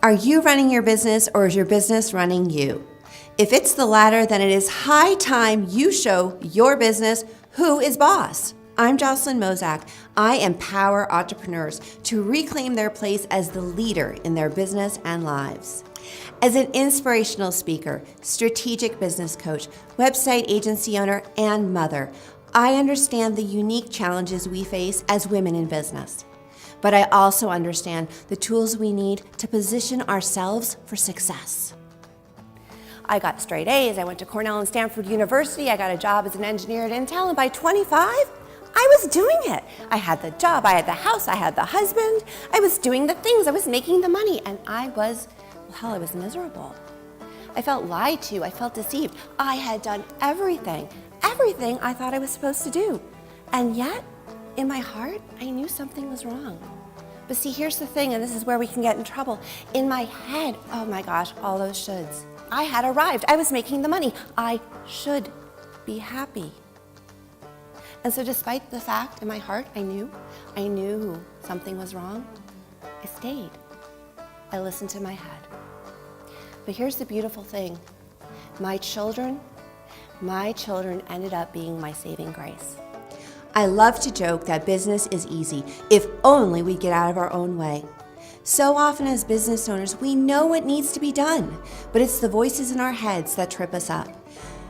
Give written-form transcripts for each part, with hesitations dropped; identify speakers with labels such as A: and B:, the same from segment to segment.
A: Are you running your business or is your business running you? If it's the latter, then it is high time you show your business who is boss. I'm Jocelyn Mozak. I empower entrepreneurs to reclaim their place as the leader in their business and lives. As an inspirational speaker, strategic business coach, website agency owner, and mother, I understand the unique challenges we face as women in business. But I also understand the tools we need to position ourselves for success. I got straight A's, I went to Cornell and Stanford University, I got a job as an engineer at Intel, and by 25, I was doing it. I had the job, I had the house, I had the husband, I was doing the things, I was making the money, and I was miserable. I felt lied to, I felt deceived. I had done everything I thought I was supposed to do. And yet, in my heart, I knew something was wrong. But see, here's the thing, and this is where we can get in trouble. In my head, oh my gosh, all those shoulds. I had arrived, I was making the money. I should be happy. And so despite the fact in my heart, I knew something was wrong, I stayed. I listened to my head. But here's the beautiful thing. My children ended up being my saving grace. I love to joke that business is easy if only we get out of our own way. So often as business owners, we know what needs to be done, but it's the voices in our heads that trip us up.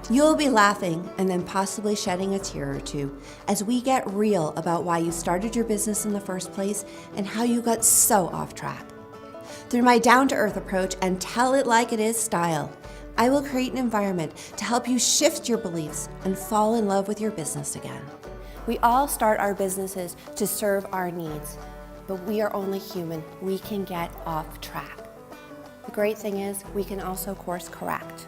A: You'll be laughing and then possibly shedding a tear or two as we get real about why you started your business in the first place and how you got so off track. Through my down-to-earth approach and tell it like it is style, I will create an environment to help you shift your beliefs and fall in love with your business again. We all start our businesses to serve our needs, but we are only human. We can get off track. The great thing is we can also course correct.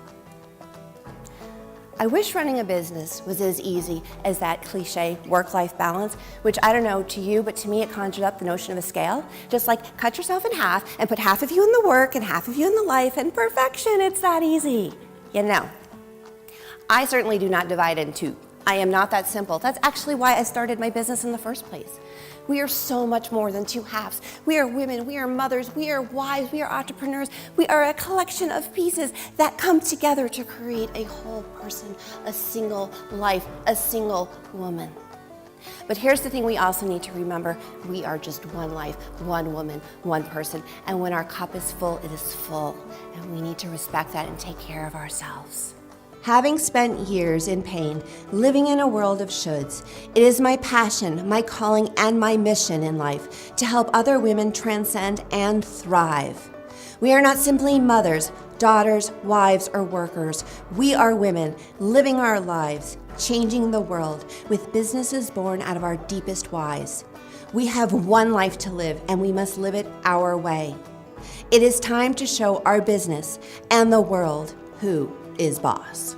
A: I wish running a business was as easy as that cliche work-life balance, which I don't know to you, but to me it conjured up the notion of a scale. Just like cut yourself in half and put half of you in the work and half of you in the life and perfection, it's that easy. You know, I certainly do not divide in two. I am not that simple. That's actually why I started my business in the first place. We are so much more than two halves. We are women, we are mothers, we are wives, we are entrepreneurs. We are a collection of pieces that come together to create a whole person, a single life, a single woman. But here's the thing we also need to remember. We are just one life, one woman, one person. And when our cup is full, it is full. And we need to respect that and take care of ourselves. Having spent years in pain, living in a world of shoulds, it is my passion, my calling, and my mission in life to help other women transcend and thrive. We are not simply mothers, daughters, wives, or workers. We are women living our lives, changing the world with businesses born out of our deepest whys. We have one life to live, and we must live it our way. It is time to show our business and the world who is boss.